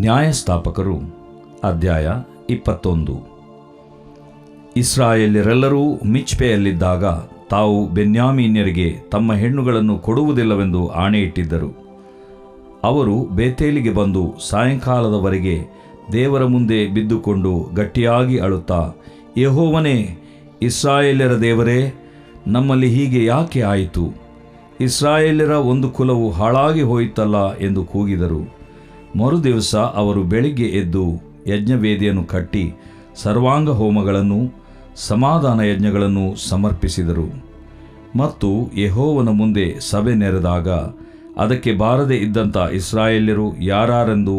ನ್ಯಾಯಸ್ಥಾಪಕರು ಅಧ್ಯಾಯ 21. ಇಸ್ರಾಯೇಲ್ಯರೆಲ್ಲರೂ ಮಿಚ್ಪೆಯಲ್ಲಿದ್ದಾಗ ತಾವು ಬೆನ್ಯಾಮೀನ್ಯರಿಗೆ ತಮ್ಮ ಹೆಣ್ಣುಗಳನ್ನು ಕೊಡುವುದಿಲ್ಲವೆಂದು ಆಣೆಯಿಟ್ಟಿದ್ದರು. ಅವರು ಬೇತೇಲಿಗೆ ಬಂದು ಸಾಯಂಕಾಲದವರೆಗೆ ದೇವರ ಮುಂದೆ ಬಿದ್ದುಕೊಂಡು ಗಟ್ಟಿಯಾಗಿ ಅಳುತ್ತಾ, ಯೆಹೋವನೇ, ಇಸ್ರಾಯೇಲ್ಯರ ದೇವರೇ, ನಮ್ಮಲ್ಲಿ ಹೀಗೆ ಯಾಕೆ ಆಯಿತು? ಇಸ್ರಾಯೇಲ್ಯರ ಒಂದು ಕುಲವು ಹಾಳಾಗಿ ಹೋಯಿತಲ್ಲ ಎಂದು ಕೂಗಿದರು. ಮರುದಿವಸ ಅವರು ಬೆಳಿಗ್ಗೆ ಎದ್ದು ಯಜ್ಞವೇದಿಯನ್ನು ಕಟ್ಟಿ ಸರ್ವಾಂಗ ಹೋಮಗಳನ್ನು ಸಮಾಧಾನ ಯಜ್ಞಗಳನ್ನು ಸಮರ್ಪಿಸಿದರು. ಮತ್ತು ಯೆಹೋವನ ಮುಂದೆ ಸಭೆ ನೆರೆದಾಗ ಅದಕ್ಕೆ ಬಾರದೆ ಇದ್ದಂಥ ಇಸ್ರಾಯೇಲ್ಯರು ಯಾರೆಂದು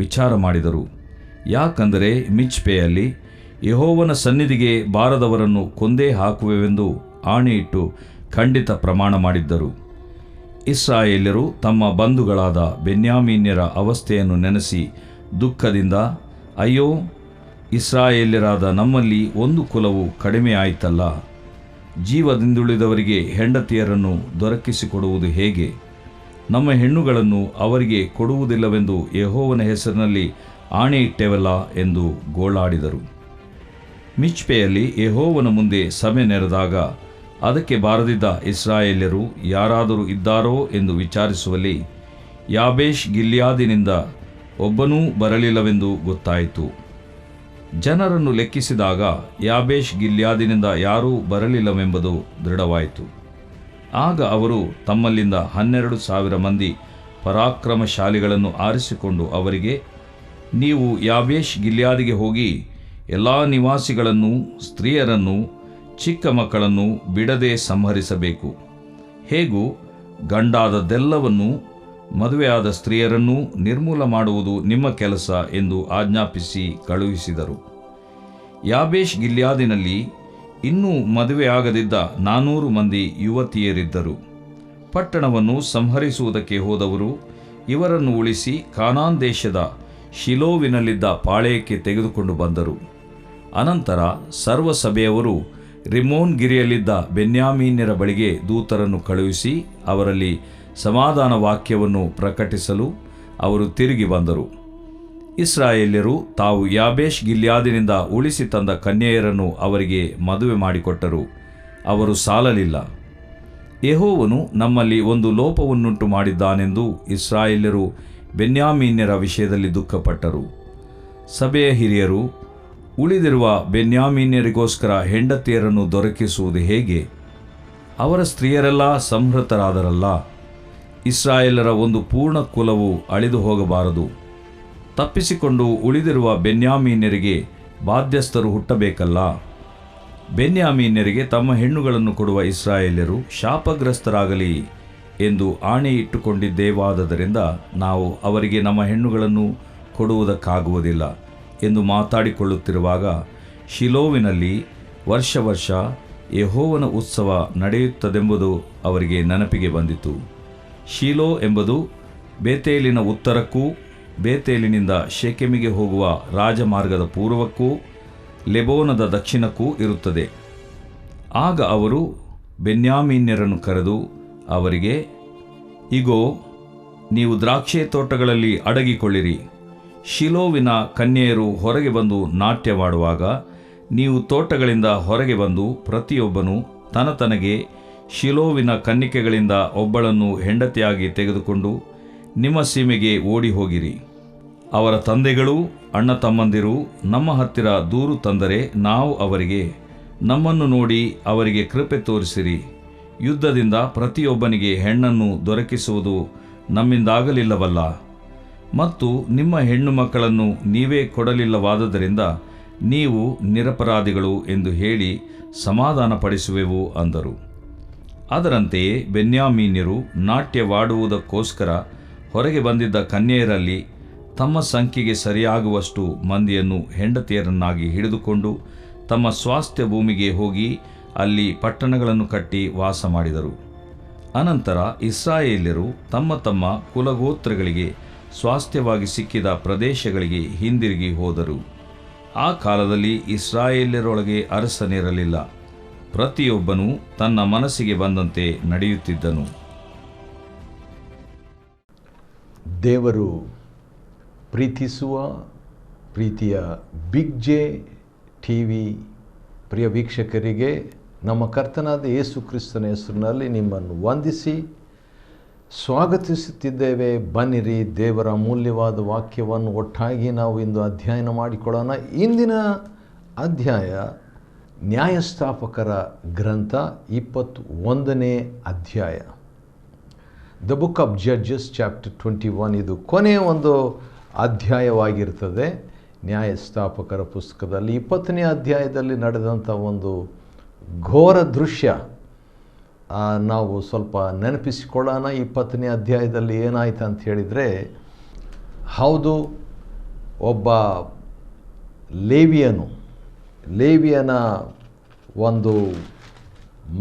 ವಿಚಾರ ಮಾಡಿದರು. ಯಾಕಂದರೆ ಮಿಚ್ಪೆಯಲ್ಲಿ ಯೆಹೋವನ ಸನ್ನಿಧಿಗೆ ಬಾರದವರನ್ನು ಕೊಂದೇ ಹಾಕುವೆವೆಂದು ಆಣೆಯಿಟ್ಟು ಖಂಡಿತ ಪ್ರಮಾಣ ಮಾಡಿದ್ದರು. ಇಸ್ರಾಯೇಲ್ಯರು ತಮ್ಮ ಬಂಧುಗಳಾದ ಬೆನ್ಯಾಮೀನ್ಯರ ಅವಸ್ಥೆಯನ್ನು ನೆನೆಸಿ ದುಃಖದಿಂದ, ಅಯ್ಯೋ, ಇಸ್ರಾಯೇಲ್ಯರಾದ ನಮ್ಮಲ್ಲಿ ಒಂದು ಕುಲವು ಕಡಿಮೆ ಆಯಿತಲ್ಲ, ಜೀವದಿಂದುಳಿದವರಿಗೆ ಹೆಂಡತಿಯರನ್ನು ದೊರಕಿಸಿಕೊಡುವುದು ಹೇಗೆ? ನಮ್ಮ ಹೆಣ್ಣುಗಳನ್ನು ಅವರಿಗೆ ಕೊಡುವುದಿಲ್ಲವೆಂದು ಯೆಹೋವನ ಹೆಸರಿನಲ್ಲಿ ಆಣೆಯಿಟ್ಟೆವಲ್ಲ ಎಂದು ಗೋಳಾಡಿದರು. ಮಿಚ್ಪೆಯಲ್ಲಿ ಯೆಹೋವನ ಮುಂದೆ ಸಭೆ ನೆರೆದಾಗ ಅದಕ್ಕೆ ಬಾರದಿದ್ದ ಇಸ್ರಾಯೇಲ್ಯರು ಯಾರಾದರೂ ಇದ್ದಾರೋ ಎಂದು ವಿಚಾರಿಸುವಲ್ಲಿ ಯಾಬೇಷ್ ಗಿಲ್ಯಾದಿನಿಂದ ಒಬ್ಬನೂ ಬರಲಿಲ್ಲವೆಂದು ಗೊತ್ತಾಯಿತು. ಜನರನ್ನು ಲೆಕ್ಕಿಸಿದಾಗ ಯಾಬೇಷ್ ಗಿಲ್ಯಾದಿನಿಂದ ಯಾರೂ ಬರಲಿಲ್ಲವೆಂಬುದು ದೃಢವಾಯಿತು. ಆಗ ಅವರು ತಮ್ಮಲ್ಲಿಂದ 12,000 ಮಂದಿ ಪರಾಕ್ರಮಶಾಲಿಗಳನ್ನು ಆರಿಸಿಕೊಂಡು ಅವರಿಗೆ, ನೀವು ಯಾಬೇಷ್ ಗಿಲ್ಯಾದಿಗೆ ಹೋಗಿ ಎಲ್ಲ ನಿವಾಸಿಗಳನ್ನು, ಸ್ತ್ರೀಯರನ್ನು, ಚಿಕ್ಕ ಮಕ್ಕಳನ್ನು ಬಿಡದೆ ಸಂಹರಿಸಬೇಕು. ಹೇಗೂ ಗಂಡಾದದ್ದೆಲ್ಲವನ್ನೂ ಮದುವೆಯಾದ ಸ್ತ್ರೀಯರನ್ನೂ ನಿರ್ಮೂಲ ಮಾಡುವುದು ನಿಮ್ಮ ಕೆಲಸ ಎಂದು ಆಜ್ಞಾಪಿಸಿ ಕಳುಹಿಸಿದರು. ಯಾಬೇಷ್ ಗಿಲ್ಯಾದಿನಲ್ಲಿ ಇನ್ನೂ ಮದುವೆಯಾಗದಿದ್ದ 400 ಮಂದಿ ಯುವತಿಯರಿದ್ದರು. ಪಟ್ಟಣವನ್ನು ಸಂಹರಿಸುವುದಕ್ಕೆ ಹೋದವರು ಇವರನ್ನು ಉಳಿಸಿ ಕಾನಾನ್ ದೇಶದ ಶಿಲೋವಿನಲ್ಲಿದ್ದ ಪಾಳೆಯಕ್ಕೆ ತೆಗೆದುಕೊಂಡು ಬಂದರು. ಅನಂತರ ಸರ್ವಸಭೆಯವರು ರಿಮೋನ್ ಗಿರಿಯಲ್ಲಿದ್ದ ಬೆನ್ಯಾಮೀನ್ಯರ ಬಳಿಗೆ ದೂತರನ್ನು ಕಳುಹಿಸಿ ಅವರಲ್ಲಿ ಸಮಾಧಾನ ವಾಕ್ಯವನ್ನು ಪ್ರಕಟಿಸಲು ಅವರು ತಿರುಗಿ ಬಂದರು. ಇಸ್ರಾಯೇಲ್ಯರು ತಾವು ಯಾಬೇಷ್ ಗಿಲ್ಯಾದಿನಿಂದ ಉಳಿಸಿ ತಂದ ಕನ್ಯೆಯರನ್ನು ಅವರಿಗೆ ಮದುವೆ ಮಾಡಿಕೊಟ್ಟರು. ಅವರು ಸಾಲಲಿಲ್ಲ. ಯೆಹೋವನು ನಮ್ಮಲ್ಲಿ ಒಂದು ಲೋಪವನ್ನುಂಟು ಮಾಡಿದ್ದಾನೆಂದು ಇಸ್ರಾಯೇಲ್ಯರು ಬೆನ್ಯಾಮೀನ್ಯರ ವಿಷಯದಲ್ಲಿ ದುಃಖಪಟ್ಟರು. ಸಭೆಯ ಹಿರಿಯರು, ಉಳಿದಿರುವ ಬೆನ್ಯಾಮೀನ್ಯರಿಗೋಸ್ಕರ ಹೆಂಡತಿಯರನ್ನು ದೊರಕಿಸುವುದು ಹೇಗೆ? ಅವರ ಸ್ತ್ರೀಯರೆಲ್ಲ ಸಂಹೃತರಾದರಲ್ಲ. ಇಸ್ರಾಯೇಲರ ಒಂದು ಪೂರ್ಣ ಕುಲವು ಅಳಿದು ಹೋಗಬಾರದು. ತಪ್ಪಿಸಿಕೊಂಡು ಉಳಿದಿರುವ ಬೆನ್ಯಾಮೀನ್ಯರಿಗೆ ಬಾಧ್ಯಸ್ಥರು ಹುಟ್ಟಬೇಕಲ್ಲ. ಬೆನ್ಯಾಮೀನ್ಯರಿಗೆ ತಮ್ಮ ಹೆಣ್ಣುಗಳನ್ನು ಕೊಡುವ ಇಸ್ರಾಯೇಲ್ಯರು ಶಾಪಗ್ರಸ್ತರಾಗಲಿ ಎಂದು ಆಣೆಯಿಟ್ಟುಕೊಂಡಿದ್ದೇವಾದ್ದರಿಂದ ನಾವು ಅವರಿಗೆ ನಮ್ಮ ಹೆಣ್ಣುಗಳನ್ನು ಕೊಡುವುದಕ್ಕಾಗುವುದಿಲ್ಲ ಎಂದು ಮಾತಾಡಿಕೊಳ್ಳುತ್ತಿರುವಾಗ ಶಿಲೋವಿನಲ್ಲಿ ವರ್ಷ ಯೆಹೋವನ ಉತ್ಸವ ನಡೆಯುತ್ತದೆಂಬುದು ಅವರಿಗೆ ನೆನಪಿಗೆ ಬಂದಿತು. ಶಿಲೋ ಎಂಬುದು ಬೇತೇಲಿನ ಉತ್ತರಕ್ಕೂ ಬೇತೇಲಿನಿಂದ ಶೆಕೆಮಿಗೆ ಹೋಗುವ ರಾಜಮಾರ್ಗದ ಪೂರ್ವಕ್ಕೂ ಲೆಬೋನದ ದಕ್ಷಿಣಕ್ಕೂ ಇರುತ್ತದೆ. ಆಗ ಅವರು ಬೆನ್ಯಾಮೀನ್ಯರನ್ನು ಕರೆದು ಅವರಿಗೆ, ಇಗೋ, ನೀವು ದ್ರಾಕ್ಷೆ ತೋಟಗಳಲ್ಲಿ ಅಡಗಿಕೊಳ್ಳಿರಿ. ಶಿಲೋವಿನ ಕನ್ಯೆಯರು ಹೊರಗೆ ಬಂದು ನಾಟ್ಯವಾಡುವಾಗ ನೀವು ತೋಟಗಳಿಂದ ಹೊರಗೆ ಬಂದು ಪ್ರತಿಯೊಬ್ಬನು ತನಗೆ ಶಿಲೋವಿನ ಕನ್ನಿಕೆಗಳಿಂದ ಒಬ್ಬಳನ್ನು ಹೆಂಡತಿಯಾಗಿ ತೆಗೆದುಕೊಂಡು ನಿಮ್ಮ ಸೀಮೆಗೆ ಓಡಿ ಹೋಗಿರಿ. ಅವರ ತಂದೆಗಳೂ ಅಣ್ಣ ತಮ್ಮಂದಿರು ನಮ್ಮ ಹತ್ತಿರ ದೂರು ತಂದರೆ ನಾವು ಅವರಿಗೆ, ನಮ್ಮನ್ನು ನೋಡಿ ಅವರಿಗೆ ಕೃಪೆ ತೋರಿಸಿರಿ. ಯುದ್ಧದಿಂದ ಪ್ರತಿಯೊಬ್ಬನಿಗೆ ಹೆಣ್ಣನ್ನು ದೊರಕಿಸುವುದು ನಮ್ಮಿಂದಾಗಲಿಲ್ಲವಲ್ಲ. ಮತ್ತು ನಿಮ್ಮ ಹೆಣ್ಣು ಮಕ್ಕಳನ್ನು ನೀವೇ ಕೊಡಲಿಲ್ಲವಾದ್ದರಿಂದ ನೀವು ನಿರಪರಾಧಿಗಳು ಎಂದು ಹೇಳಿ ಸಮಾಧಾನಪಡಿಸುವೆವು ಅಂದರು. ಅದರಂತೆಯೇ ಬೆನ್ಯಾಮೀನ್ಯರು ನಾಟ್ಯವಾಡುವುದಕ್ಕೋಸ್ಕರ ಹೊರಗೆ ಬಂದಿದ್ದ ಕನ್ಯೆಯರಲ್ಲಿ ತಮ್ಮ ಸಂಖ್ಯೆಗೆ ಸರಿಯಾಗುವಷ್ಟು ಮಂದಿಯನ್ನು ಹೆಂಡತಿಯರನ್ನಾಗಿ ಹಿಡಿದುಕೊಂಡು ತಮ್ಮ ಸ್ವಾಸ್ಥ್ಯ ಭೂಮಿಗೆ ಹೋಗಿ ಅಲ್ಲಿ ಪಟ್ಟಣಗಳನ್ನು ಕಟ್ಟಿ ವಾಸ ಮಾಡಿದರು. ಅನಂತರ ಇಸ್ರಾಯೇಲ್ಯರು ತಮ್ಮ ತಮ್ಮ ಕುಲಗೋತ್ರಗಳಿಗೆ ಸ್ವಾಸ್ಥ್ಯವಾಗಿ ಸಿಕ್ಕಿದ ಪ್ರದೇಶಗಳಿಗೆ ಹಿಂದಿರುಗಿ ಹೋದರು. ಆ ಕಾಲದಲ್ಲಿ ಇಸ್ರಾಯೇಲ್ಯರೊಳಗೆ ಅರಸನಿರಲಿಲ್ಲ. ಪ್ರತಿಯೊಬ್ಬನೂ ತನ್ನ ಮನಸ್ಸಿಗೆ ಬಂದಂತೆ ನಡೆಯುತ್ತಿದ್ದನು. ದೇವರು ಪ್ರೀತಿಸುವ ಪ್ರೀತಿಯ ಬಿಗ್ ಜೆ ಟಿ ವಿ ಪ್ರಿಯ ವೀಕ್ಷಕರಿಗೆ ನಮ್ಮ ಕರ್ತನಾದ ಯೇಸು ಕ್ರಿಸ್ತನ ಹೆಸರಿನಲ್ಲಿ ನಿಮ್ಮನ್ನು ವಂದಿಸಿ ಸ್ವಾಗತಿಸುತ್ತಿದ್ದೇವೆ. ಬನ್ನಿರಿ, ದೇವರ ಅಮೂಲ್ಯವಾದ ವಾಕ್ಯವನ್ನು ಒಟ್ಟಾಗಿ ನಾವು ಇಂದು ಅಧ್ಯಯನ ಮಾಡಿಕೊಳ್ಳೋಣ. ಇಂದಿನ ಅಧ್ಯಾಯ ನ್ಯಾಯಸ್ಥಾಪಕರ ಗ್ರಂಥ 21ನೇ ಅಧ್ಯಾಯ, the book of judges chapter 21. ಇದು ಕೊನೆಯ ಒಂದು ಅಧ್ಯಾಯವಾಗಿರ್ತದೆ ನ್ಯಾಯಸ್ಥಾಪಕರ ಪುಸ್ತಕದಲ್ಲಿ. 20ನೇ ಅಧ್ಯಾಯದಲ್ಲಿ ನಡೆದಂಥ ಒಂದು ಘೋರ ದೃಶ್ಯ ನಾವು ಸ್ವಲ್ಪ ನೆನಪಿಸಿಕೊಳ್ಳೋಣ. 20ನೇ ಅಧ್ಯಾಯದಲ್ಲಿ ಏನಾಯ್ತು ಅಂತ ಹೇಳಿದರೆ, ಹೌದು, ಒಬ್ಬ ಲೇವಿಯನ ಒಂದು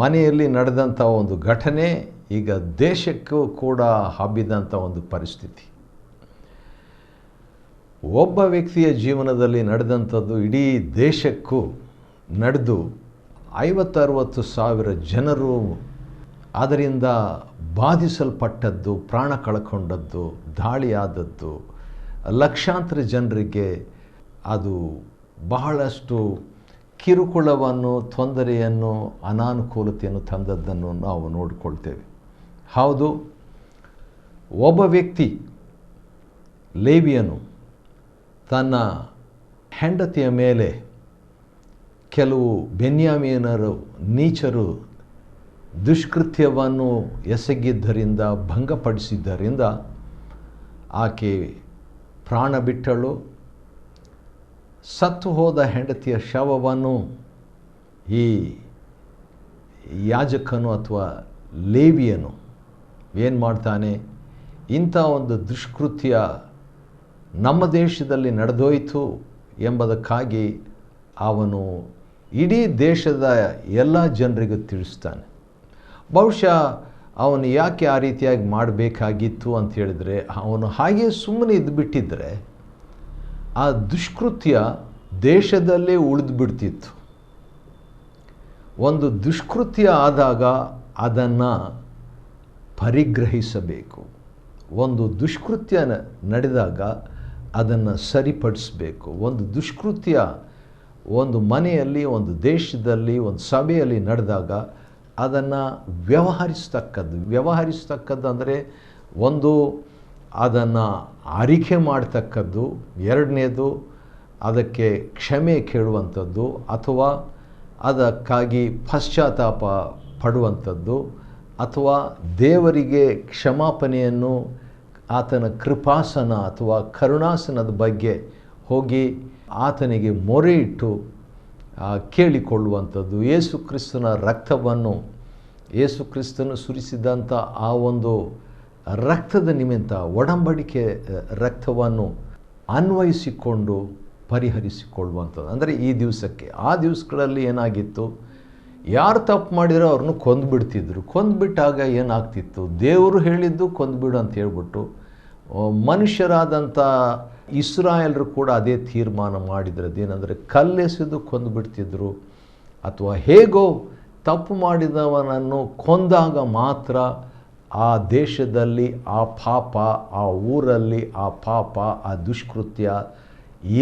ಮನೆಯಲ್ಲಿ ನಡೆದಂಥ ಒಂದು ಘಟನೆ ಈಗ ದೇಶಕ್ಕೂ ಕೂಡ ಹಬ್ಬಿದಂಥ ಒಂದು ಪರಿಸ್ಥಿತಿ. ಒಬ್ಬ ವ್ಯಕ್ತಿಯ ಜೀವನದಲ್ಲಿ ನಡೆದಂಥದ್ದು ಇಡೀ ದೇಶಕ್ಕೂ ನಡೆದು 50-60 ಸಾವಿರ ಜನರು ಅದರಿಂದ ಬಾಧಿಸಲ್ಪಟ್ಟದ್ದು, ಪ್ರಾಣ ಕಳ್ಕೊಂಡದ್ದು, ದಾಳಿಯಾದದ್ದು, ಲಕ್ಷಾಂತರ ಜನರಿಗೆ ಅದು ಬಹಳಷ್ಟು ಕಿರುಕುಳವನ್ನು, ತೊಂದರೆಯನ್ನು, ಅನಾನುಕೂಲತೆಯನ್ನು ತಂದದ್ದನ್ನು ನಾವು ನೋಡಿಕೊಳ್ತೇವೆ. ಹೌದು, ಒಬ್ಬ ವ್ಯಕ್ತಿ ಲೇವಿಯನು ತನ್ನ ಹೆಂಡತಿಯ ಮೇಲೆ ಕೆಲವು ಬೆನ್ಯಾಮೀನರು ನೀಚರು ದುಷ್ಕೃತ್ಯವನ್ನು ಎಸಗಿದ್ದರಿಂದ, ಭಂಗಪಡಿಸಿದ್ದರಿಂದ ಆಕೆ ಪ್ರಾಣ ಬಿಟ್ಟಳು. ಸತ್ತು ಹೋದ ಹೆಂಡತಿಯ ಶವವನ್ನು ಈ ಯಾಜಕನು ಅಥವಾ ಲೇವಿಯನು ಏನು ಮಾಡ್ತಾನೆ, ಇಂಥ ಒಂದು ದುಷ್ಕೃತ್ಯ ನಮ್ಮ ದೇಶದಲ್ಲಿ ನಡೆದೋಯ್ತು ಎಂಬುದಕ್ಕಾಗಿ ಅವನು ಇಡೀ ದೇಶದ ಎಲ್ಲ ಜನರಿಗೂ ತಿಳಿಸ್ತಾನೆ. ಬಹುಶಃ ಅವನು ಯಾಕೆ ಆ ರೀತಿಯಾಗಿ ಮಾಡಬೇಕಾಗಿತ್ತು ಅಂತ ಹೇಳಿದರೆ, ಅವನು ಹಾಗೆ ಸುಮ್ಮನೆ ಇದ್ದುಬಿಟ್ಟಿದ್ರೆ ಆ ದುಷ್ಕೃತ್ಯ ದೇಶದಲ್ಲೇ ಉಳಿದು ಬಿಡ್ತಿತ್ತು. ಒಂದು ದುಷ್ಕೃತ್ಯ ಆದಾಗ ಅದನ್ನು ಪರಿಗ್ರಹಿಸಬೇಕು. ಒಂದು ದುಷ್ಕೃತ್ಯ ನಡೆದಾಗ ಅದನ್ನು ಸರಿಪಡಿಸಬೇಕು. ಒಂದು ದುಷ್ಕೃತ್ಯ ಒಂದು ಮನೆಯಲ್ಲಿ, ಒಂದು ದೇಶದಲ್ಲಿ, ಒಂದು ಸಭೆಯಲ್ಲಿ ನಡೆದಾಗ ಅದನ್ನು ವ್ಯವಹರಿಸ್ತಕ್ಕದ್ದು ಅಂದರೆ ಒಂದು ಅದನ್ನು ಅರಿಕೆ ಮಾಡ್ತಕ್ಕದ್ದು, ಎರಡನೇದು ಅದಕ್ಕೆ ಕ್ಷಮೆ ಕೇಳುವಂಥದ್ದು ಅಥವಾ ಅದಕ್ಕಾಗಿ ಪಶ್ಚಾತ್ತಾಪ ಪಡುವಂಥದ್ದು, ಅಥವಾ ದೇವರಿಗೆ ಕ್ಷಮಾಪಣೆಯನ್ನು, ಆತನ ಕೃಪಾಸನ ಅಥವಾ ಕರುಣಾಸನದ ಬಗ್ಗೆ ಹೋಗಿ ಆತನಿಗೆ ಮೊರೆ ಇಟ್ಟು ಕೇಳಿಕೊಳ್ಳುವಂಥದ್ದು. ಯೇಸು ಕ್ರಿಸ್ತನ ರಕ್ತವನ್ನು, ಯೇಸು ಕ್ರಿಸ್ತನು ಸುರಿಸಿದಂಥ ಆ ಒಂದು ರಕ್ತದ ನಿಮಿತ್ತ, ಒಡಂಬಡಿಕೆ ರಕ್ತವನ್ನು ಅನ್ವಯಿಸಿಕೊಂಡು ಪರಿಹರಿಸಿಕೊಳ್ಳುವಂಥದ್ದು. ಅಂದರೆ ಈ ದಿವಸಕ್ಕೆ, ಆ ದಿವಸಗಳಲ್ಲಿ ಏನಾಗಿತ್ತು, ಯಾರು ತಪ್ಪು ಮಾಡಿರೋ ಅವ್ರನ್ನ ಕೊಂದುಬಿಡ್ತಿದ್ರು. ಕೊಂದುಬಿಟ್ಟಾಗ ಏನಾಗ್ತಿತ್ತು, ದೇವರು ಹೇಳಿದ್ದು ಕೊಂದುಬಿಡು ಅಂತ ಹೇಳ್ಬಿಟ್ಟು ಮನುಷ್ಯರಾದಂಥ ಇಸ್ರಾಯೇಲರು ಕೂಡ ಅದೇ ತೀರ್ಮಾನ ಮಾಡಿದ್ರು. ಅದೇನೆಂದರೆ ಕಲ್ಲೆಸೆದು ಕೊಂದುಬಿಡ್ತಿದ್ರು. ಅಥವಾ ಹೇಗೋ ತಪ್ಪು ಮಾಡಿದವನನ್ನು ಕೊಂದಾಗ ಮಾತ್ರ ಆ ದೇಶದಲ್ಲಿ ಆ ಪಾಪ, ಆ ಊರಲ್ಲಿ ಆ ಪಾಪ, ಆ ದುಷ್ಕೃತ್ಯ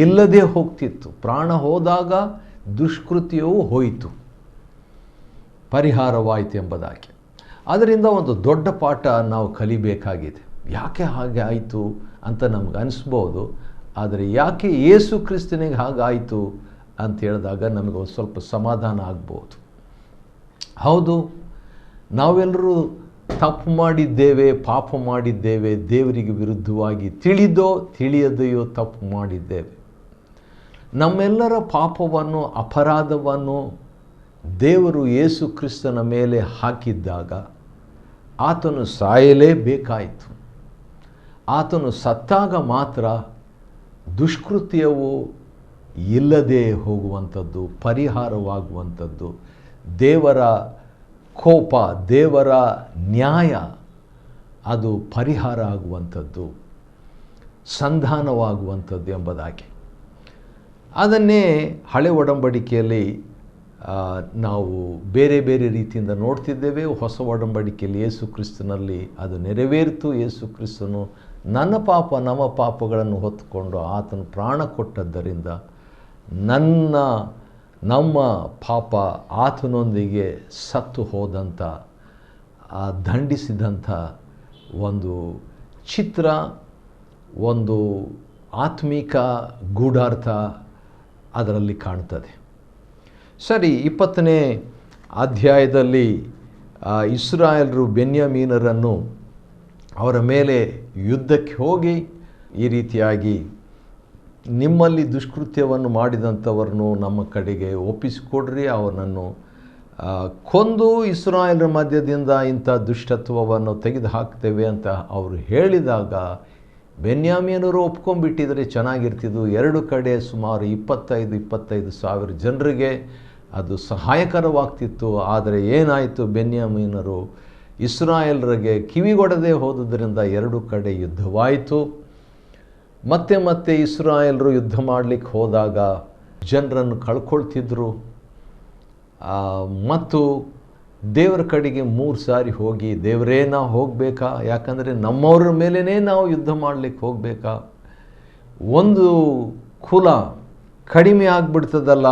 ಇಲ್ಲದೆ ಹೋಗ್ತಿತ್ತು. ಪ್ರಾಣ ಹೋದಾಗ ದುಷ್ಕೃತ್ಯವೂ ಹೋಯಿತು, ಪರಿಹಾರವಾಯಿತು ಎಂಬುದಾಗಿ. ಅದರಿಂದ ಒಂದು ದೊಡ್ಡ ಪಾಠ ನಾವು ಕಲಿಬೇಕಾಗಿದೆ. ಯಾಕೆ ಹಾಗೆ ಆಯಿತು ಅಂತ ನಮ್ಗೆ ಅನಿಸ್ಬೋದು, ಆದರೆ ಯಾಕೆ ಯೇಸು ಕ್ರಿಸ್ತನಿಗೆ ಹಾಗಾಯಿತು ಅಂತ ಹೇಳಿದಾಗ ನಮಗೆ ಒಂದು ಸ್ವಲ್ಪ ಸಮಾಧಾನ ಆಗ್ಬೋದು. ಹೌದು, ನಾವೆಲ್ಲರೂ ತಪ್ಪು ಮಾಡಿದ್ದೇವೆ, ಪಾಪ ಮಾಡಿದ್ದೇವೆ, ದೇವರಿಗೆ ವಿರುದ್ಧವಾಗಿ ತಿಳಿದೋ ತಿಳಿಯದೆಯೋ ತಪ್ಪು ಮಾಡಿದ್ದೇವೆ. ನಮ್ಮೆಲ್ಲರ ಪಾಪವನ್ನು, ಅಪರಾಧವನ್ನು ದೇವರು ಯೇಸು ಕ್ರಿಸ್ತನ ಮೇಲೆ ಹಾಕಿದ್ದಾಗ ಆತನು ಸಾಯಲೇಬೇಕಾಯಿತು. ಆತನು ಸತ್ತಾಗ ಮಾತ್ರ ದುಷ್ಕೃತ್ಯವು ಇಲ್ಲದೆ ಹೋಗುವಂಥದ್ದು, ಪರಿಹಾರವಾಗುವಂಥದ್ದು, ದೇವರ ಕೋಪ, ದೇವರ ನ್ಯಾಯ ಅದು ಪರಿಹಾರ ಆಗುವಂಥದ್ದು, ಸಂಧಾನವಾಗುವಂಥದ್ದು ಎಂಬುದಾಗಿ. ಅದನ್ನೇ ಹಳೆ ಒಡಂಬಡಿಕೆಯಲ್ಲಿ ನಾವು ಬೇರೆ ಬೇರೆ ರೀತಿಯಿಂದ ನೋಡ್ತಿದ್ದೇವೆ. ಹೊಸ ಒಡಂಬಡಿಕೆಯಲ್ಲಿ ಯೇಸು ಕ್ರಿಸ್ತನಲ್ಲಿ ಅದು ನೆರವೇರಿತು. ಯೇಸು ಕ್ರಿಸ್ತನು ನನ್ನ ಪಾಪ ನಮ್ಮ ಪಾಪಗಳನ್ನು ಹೊತ್ತುಕೊಂಡು ಆತನು ಪ್ರಾಣ ಕೊಟ್ಟದ್ದರಿಂದ ನಮ್ಮ ಪಾಪ ಆತನೊಂದಿಗೆ ಸತ್ತು ಹೋದಂಥ ದಂಡಿಸಿದಂಥ ಒಂದು ಚಿತ್ರ, ಒಂದು ಆತ್ಮಿಕ ಗೂಢಾರ್ಥ ಅದರಲ್ಲಿ ಕಾಣ್ತದೆ. ಸರಿ, 20ನೇ ಅಧ್ಯಾಯದಲ್ಲಿ ಇಸ್ರಾಯೇಲರು ಬೆನ್ಯಾಮೀನರನ್ನು ಅವರ ಮೇಲೆ ಯುದ್ಧಕ್ಕೆ ಹೋಗಿ ಈ ರೀತಿಯಾಗಿ, ನಿಮ್ಮಲ್ಲಿ ದುಷ್ಕೃತ್ಯವನ್ನು ಮಾಡಿದಂಥವರನ್ನು ನಮ್ಮ ಕಡೆಗೆ ಒಪ್ಪಿಸಿಕೊಡ್ರಿ, ಅವನನ್ನು ಕೊಂದು ಇಸ್ರಾಯೇಲರ ಮಧ್ಯದಿಂದ ಇಂಥ ದುಷ್ಟತ್ವವನ್ನು ತೆಗೆದು ಹಾಕ್ತೇವೆ ಅಂತ ಅವರು ಹೇಳಿದಾಗ ಬೆನ್ಯಾಮೀನರು ಒಪ್ಕೊಂಡ್ಬಿಟ್ಟಿದ್ರೆ ಚೆನ್ನಾಗಿರ್ತಿದ್ದು. ಎರಡು ಕಡೆ ಸುಮಾರು 25 ಸಾವಿರ ಜನರಿಗೆ ಅದು ಸಹಾಯಕರವಾಗ್ತಿತ್ತು. ಆದರೆ ಏನಾಯಿತು, ಬೆನ್ಯಾಮೀನರು ಇಸ್ರಾಯೇಲರಿಗೆ ಕಿವಿಗೊಡದೆ ಹೋದುದರಿಂದ ಎರಡು ಕಡೆ ಯುದ್ಧವಾಯಿತು. ಮತ್ತೆ ಇಸ್ರಾಯೇಲರು ಯುದ್ಧ ಮಾಡಲಿಕ್ಕೆ ಹೋದಾಗ ಜನರನ್ನು ಕಳ್ಕೊಳ್ತಿದ್ರು. ಮತ್ತು ದೇವರ ಕಡೆಗೆ 3 ಸಾರಿ ಹೋಗಿ, ದೇವರೇ ನಾವು ಹೋಗಬೇಕಾ, ಯಾಕಂದರೆ ನಮ್ಮವ್ರ ಮೇಲೇ ನಾವು ಯುದ್ಧ ಮಾಡಲಿಕ್ಕೆ ಹೋಗಬೇಕಾ, ಒಂದು ಕುಲ ಕಡಿಮೆ ಆಗಿಬಿಡ್ತದಲ್ಲ